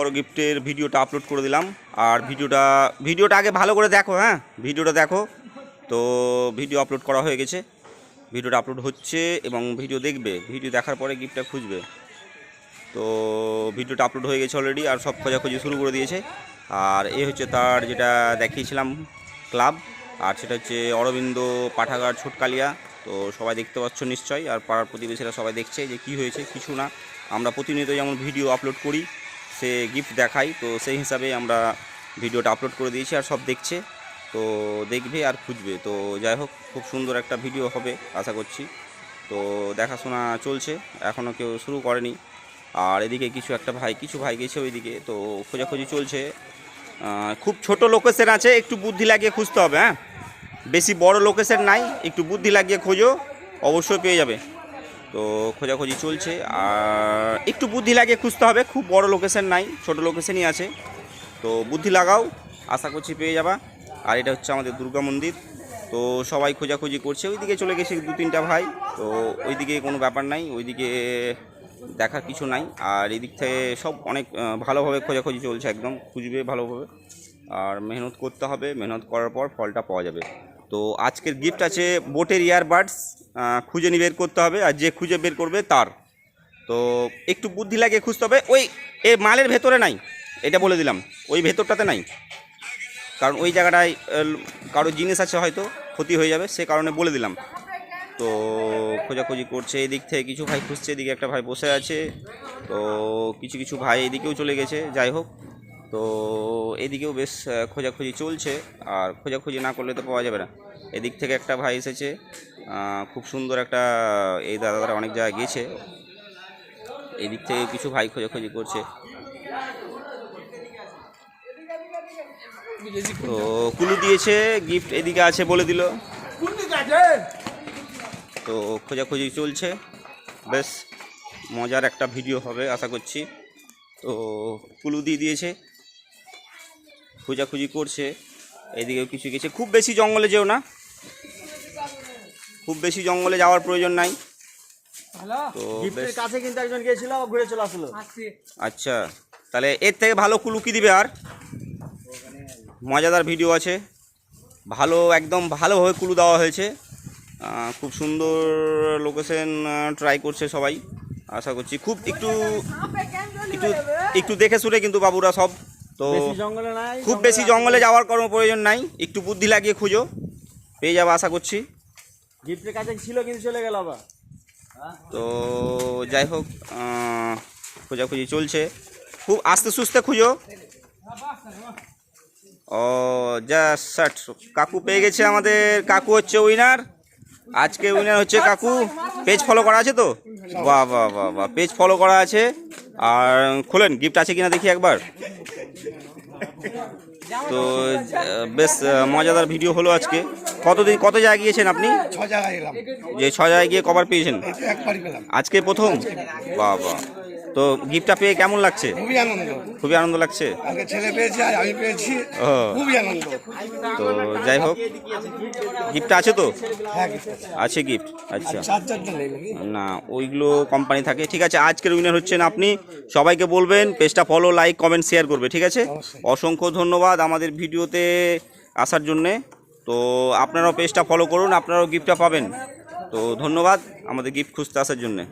বড় গিফটের ভিডিওটা আপলোড করে দিলাম। আর ভিডিওটা আগে ভালো করে দেখো, হ্যাঁ ভিডিওটা দেখো। তো ভিডিও আপলোড করা হয়ে গেছে, ভিডিওটা আপলোড হচ্ছে এবং ভিডিও দেখবে, ভিডিও দেখার পরে গিফটটা খুঁজবে। তো ভিডিওটা আপলোড হয়ে গেছে অলরেডি, আর সব খোঁজাখুঁজি শুরু করে দিয়েছে। আর এই হচ্ছে তার যেটা দেখিয়েছিলাম ক্লাব, আর সেটা হচ্ছে অরবিন্দ পাঠাগার ছোটকালিয়া। তো সবাই দেখতে পাচ্ছ নিশ্চয়ই, আর পাড়ার প্রতিবেশীরা সবাই দেখছে যে কি হয়েছে। কিছু না, আমরা প্রতিনিয়ত যেমন ভিডিও আপলোড করি, সে গিফট দেখাই, তো সেই হিসাবে আমরা ভিডিওটা আপলোড করে দিয়েছি আর সব দেখছে। তো দেখবে আর খুঁজবে। তো যাই হোক, খুব সুন্দর একটা ভিডিও হবে আশা করছি। তো দেখাশোনা চলছে, এখনও কেউ শুরু করেনি। আর এদিকে কিছু ভাই গেছে ওইদিকে, তো খোঁজাখুঁজি চলছে। খুব ছোট লোকেশন আছে, একটু বুদ্ধি লাগিয়ে খুঁজতে হবে। হ্যাঁ, বেশি বড় লোকেশন নাই, একটু বুদ্ধি লাগিয়ে খোঁজো, অবশ্যই পেয়ে যাবে। তো খোঁজাখুঁজি চলছে, আর একটু বুদ্ধি লাগিয়ে খুঁজতে হবে। খুব বড় লোকেশন নাই, ছোট লোকেশনই আছে। তো বুদ্ধি লাগাও, আশা করছি পেয়ে যাবা। আর এটা হচ্ছে আমাদের দুর্গা মন্দির। তো সবাই খোঁজাখুঁজি করছে, ওইদিকে চলে গেছে 2-3টা ভাই। তো ওইদিকে কোনো ব্যাপার নাই, ওইদিকে দেখার কিছু নাই। আর এদিক থেকে সব অনেক ভালোভাবে খোঁজাখুঁজি চলছে, একদম খুঁজবে ভালোভাবে। আর মেহনত করতে হবে, মেহনত করার পর ফলটা পাওয়া যাবে। তো আজকের গিফট আছে বোটের ইয়ারবাডস, খুঁজে নিয়ে বের করতে হবে, আর যে খুঁজে বের করবে তার। তো একটু বুদ্ধি লাগিয়ে খুঁজতে হবে। ওই মালের ভেতরে নাই, এটা বলে দিলাম, ওই ভেতরটাতে নাই, কারণ ওই জায়গাটায় কারো জিনিস আছে, হয়তো ক্ষতি হয়ে যাবে, সে কারণে বলে দিলাম। তো খোঁজাখুঁজি করছে, এদিক থেকে কিছু ভাই খুঁজছে, এদিকে একটা ভাই বসে আছে। তো কিছু ভাই এদিকেও চলে গেছে। যাই হোক, তো এদিকেও বেশ খোঁজাখুঁজি চলছে, আর খোঁজাখুঁজি না করলে তো পাওয়া যাবে না। এদিক থেকে একটা ভাই এসেছে, খুব সুন্দর একটা, এই দাদারা অনেক জায়গায় গেছে। এদিক থেকে কিছু ভাই খোঁজাখুঁজি করছে। তো কুলু দিয়েছে, গিফট এদিকে আছে বলে দিল। তো খোঁজাখুঁজি চলছে, বেশ মজার একটা ভিডিও হবে আশা করছি। তো কুলু দিয়ে দিয়েছে, খোঁজাখুঁজি করছে। এদিকেও কিছু গেছে। খুব বেশি জঙ্গলে যেও না, খুব বেশি জঙ্গলে যাওয়ার প্রয়োজন নাই। তো কাছে কিন্তু একজন গিয়েছিল, ঘুরে চলে আসলো। আচ্ছা, তাহলে এর থেকে ভালো কুলু কি দিবে? আর মজাদার ভিডিও আছে, ভালো একদম ভালোভাবে কুলু দেওয়া হয়েছে। খুব সুন্দর লোকেশন ট্রাই করছে সবাই, আশা করছি। খুব একটু একটু একটু দেখে শুনে কিন্তু বাবুরা সব। তো খুব বেশি জঙ্গলে যাওয়ার কোনো প্রয়োজন নাই, একটু বুদ্ধি লাগিয়ে খুঁজো, পেয়ে যাবে আশা করছি। গিফটের কাছে ছিল কিন্তু চলে গেল আবার। তো যাই হোক, খোঁজাখুঁজি চলছে, খুব আস্তে সুস্তে খুঁজো। ও জাস্ট কাকু পেয়ে গেছে আমাদের, কাকু হচ্ছে উইনার। আজকে উইনার হচ্ছে কাকু। পেজ ফলো করা আছে তো? বাহ বাহ বাহ বাহ, পেজ ফলো করা আছে। আর খোলেন, গিফট আছে কিনা দেখি একবার। তো বেশ মজাদার ভিডিও হলো আজকে। কত জায়গায় গিয়েছেন আপনি? 6 জায়গায় গেলাম। যে 6 জায়গায় গিয়ে কবার পেয়েছেন? একবারই পেলাম, আজকে প্রথম? বাহ বাহ। তো গিফটটা পেয়ে কেমন লাগছে? খুবই আনন্দ, খুবই আনন্দ লাগছে। আগে ছেলে পেয়েছে আর আমি পেয়েছি, খুবই আনন্দ। তো যাই হোক, গিফটটা আছে তো? হ্যাঁ, আছে গিফট। আচ্ছা, চার্জারটা নেই না ওইগুলো কোম্পানি থাকে। ঠিক আছে, আজকের উইনার হচ্ছেন আপনি। সবাইকে বলবেন পেজটা ফলো, লাইক, কমেন্ট, শেয়ার করবে। ঠিক আছে, অসংখ্য ধন্যবাদ আমাদের ভিডিওতে আসার জন্যে। তো আপনারাও পেজটা ফলো করুন, আপনারাও গিফটটা পাবেন। তো ধন্যবাদ আমাদের গিফট খুঁজতে আসার জন্যে।